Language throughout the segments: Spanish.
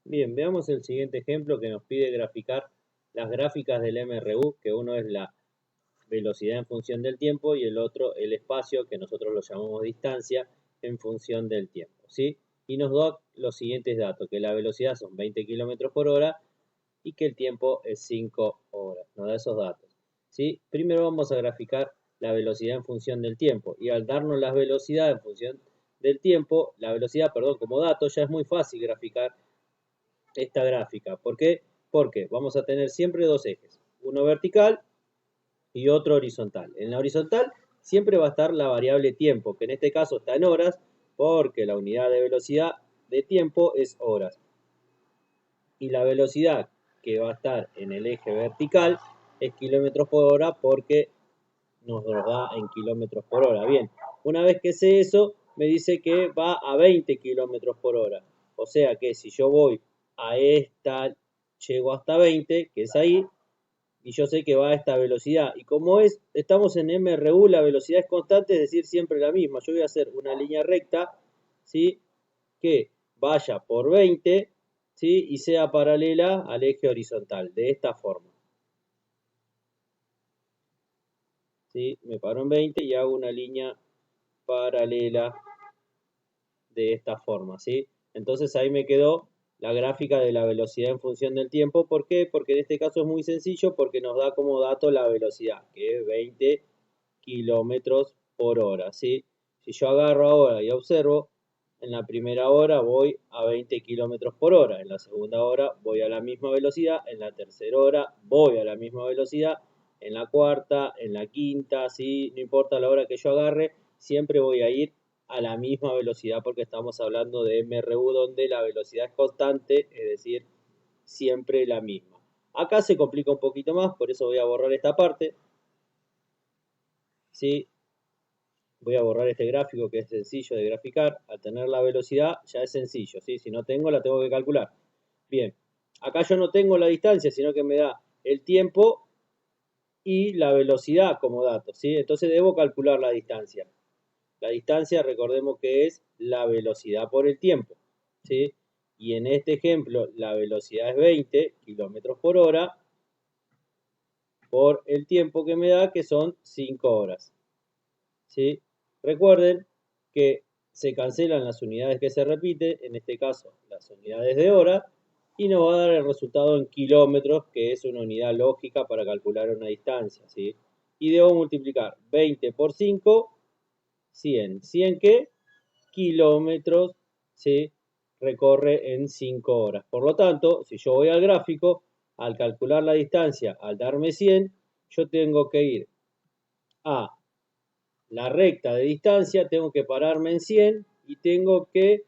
Bien, veamos el siguiente ejemplo que nos pide graficar las gráficas del MRU, que uno es la velocidad en función del tiempo y el otro el espacio, que nosotros lo llamamos distancia, en función del tiempo, ¿sí? Y nos da los siguientes datos, que la velocidad son 20 km por hora y que el tiempo es 5 horas. Nos da esos datos, ¿sí? Primero vamos a graficar la velocidad en función del tiempo y al darnos la velocidad en función del tiempo, la velocidad, perdón, como dato, ya es muy fácil graficar esta gráfica. ¿Por qué? Porque vamos a tener siempre dos ejes, uno vertical y otro horizontal. En la horizontal siempre va a estar la variable tiempo, que en este caso está en horas, porque la unidad de velocidad de tiempo es horas. Y la velocidad que va a estar en el eje vertical es kilómetros por hora, porque nos lo da en kilómetros por hora. Bien, una vez que sé eso, me dice que va a 20 kilómetros por hora. O sea que si yo voy a esta, llego hasta 20, que es ahí, y yo sé que va a esta velocidad. Y como estamos en MRU, la velocidad es constante, es decir, siempre la misma. Yo voy a hacer una línea recta, ¿sí? Que vaya por 20, ¿sí? Y sea paralela al eje horizontal, de esta forma. ¿Sí? Me paro en 20 y hago una línea paralela de esta forma, ¿sí? Entonces ahí me quedó la gráfica de la velocidad en función del tiempo. ¿Por qué? Porque en este caso es muy sencillo, porque nos da como dato la velocidad, que es 20 kilómetros por hora, ¿sí? Si yo agarro ahora y observo, en la primera hora voy a 20 kilómetros por hora, en la segunda hora voy a la misma velocidad, en la tercera hora voy a la misma velocidad, en la cuarta, en la quinta, ¿sí? No importa la hora que yo agarre, siempre voy a ir a la misma velocidad, porque estamos hablando de MRU, donde la velocidad es constante, es decir, siempre la misma. Acá se complica un poquito más, por eso voy a borrar esta parte, ¿sí? Voy a borrar este gráfico, que es sencillo de graficar. Al tener la velocidad ya es sencillo, ¿sí? Si no tengo, la tengo que calcular. Bien, acá yo no tengo la distancia, sino que me da el tiempo y la velocidad como datos, ¿sí? Entonces debo calcular la distancia. La distancia, recordemos que es la velocidad por el tiempo, ¿sí? Y en este ejemplo, la velocidad es 20 kilómetros por hora por el tiempo que me da, que son 5 horas, ¿sí? Recuerden que se cancelan las unidades que se repiten, en este caso las unidades de hora, y nos va a dar el resultado en kilómetros, que es una unidad lógica para calcular una distancia, ¿sí? Y debo multiplicar 20 por 5, 100. ¿100 qué? Kilómetros, ¿sí? Recorre en 5 horas. Por lo tanto, si yo voy al gráfico, al calcular la distancia, al darme 100, yo tengo que ir a la recta de distancia, tengo que pararme en 100 y tengo que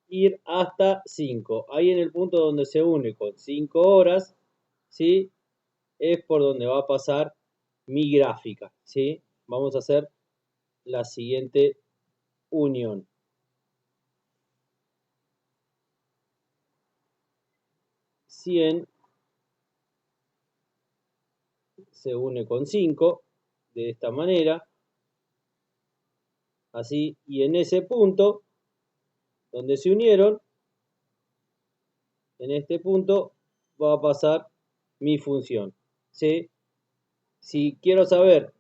ir hasta 5. Ahí en el punto donde se une con 5 horas, ¿sí? Es por donde va a pasar mi gráfica, ¿sí? Vamos a hacer la siguiente unión. 100 se une con 5 de esta manera, así, y en ese punto donde se unieron, en este punto va a pasar mi función, ¿sí? Si quiero saber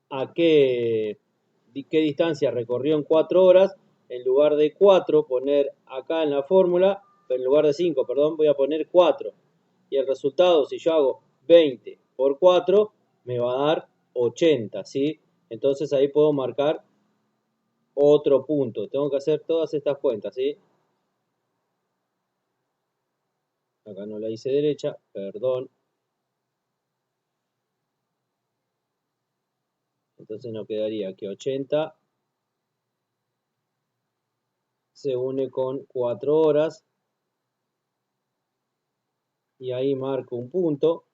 a qué distancia recorrió en 4 horas, en lugar de 4 poner acá en la fórmula, en lugar de 5, perdón, voy a poner 4. Y el resultado, si yo hago 20 por 4, me va a dar 80, ¿sí? Entonces ahí puedo marcar otro punto. Tengo que hacer todas estas cuentas, ¿sí? Acá no la hice derecha, perdón. Entonces nos quedaría que 80 se une con 4 horas. Y ahí marco un punto.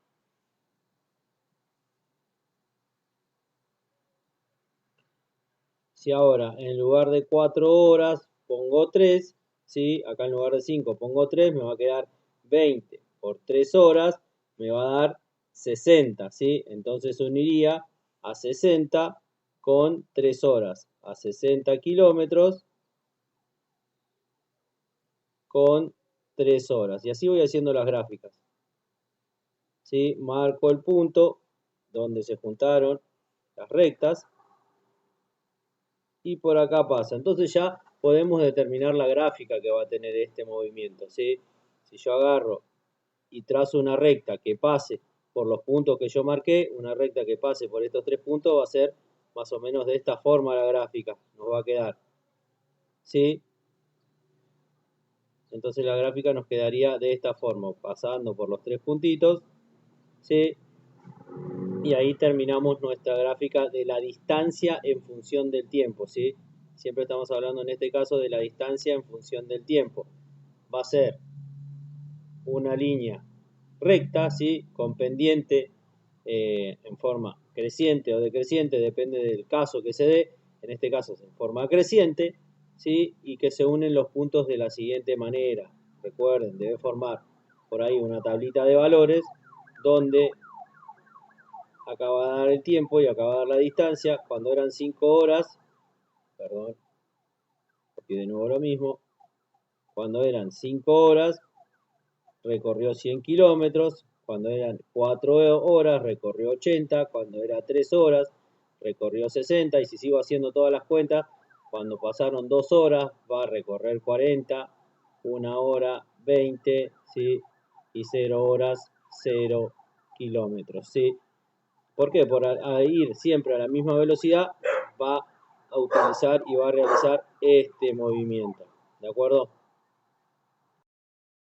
Si ahora en lugar de 4 horas pongo 3, ¿sí? Acá en lugar de 5 pongo 3, me va a quedar 20 por 3 horas, me va a dar 60, ¿sí? Entonces uniría a 60 con 3 horas, a 60 kilómetros con 3 horas. Y así voy haciendo las gráficas. ¿Sí? Marco el punto donde se juntaron las rectas. Y por acá pasa. Entonces ya podemos determinar la gráfica que va a tener este movimiento. ¿Sí? Si yo agarro y trazo una recta que pase por los puntos que yo marqué, una recta que pase por estos 3 puntos, va a ser más o menos de esta forma la gráfica. Nos va a quedar. ¿Sí? Entonces la gráfica nos quedaría de esta forma, pasando por los 3 puntitos, ¿sí? Y ahí terminamos nuestra gráfica de la distancia en función del tiempo, ¿sí? Siempre estamos hablando en este caso de la distancia en función del tiempo. Va a ser una línea recta, ¿sí? Con pendiente en forma creciente o decreciente, depende del caso que se dé. En este caso es en forma creciente, ¿sí? Y que se unen los puntos de la siguiente manera. Recuerden, debe formar por ahí una tablita de valores donde acaba de dar el tiempo y acaba de dar la distancia. Cuando eran 5 horas, perdón, aquí de nuevo lo mismo, cuando eran 5 horas recorrió 100 kilómetros, cuando eran 4 horas recorrió 80, cuando era 3 horas recorrió 60, y si sigo haciendo todas las cuentas, cuando pasaron 2 horas va a recorrer 40, 1 hora 20, ¿sí? Y 0 horas 0 kilómetros, ¿sí? ¿Por qué? Por ir siempre a la misma velocidad va a utilizar y va a realizar este movimiento, ¿de acuerdo?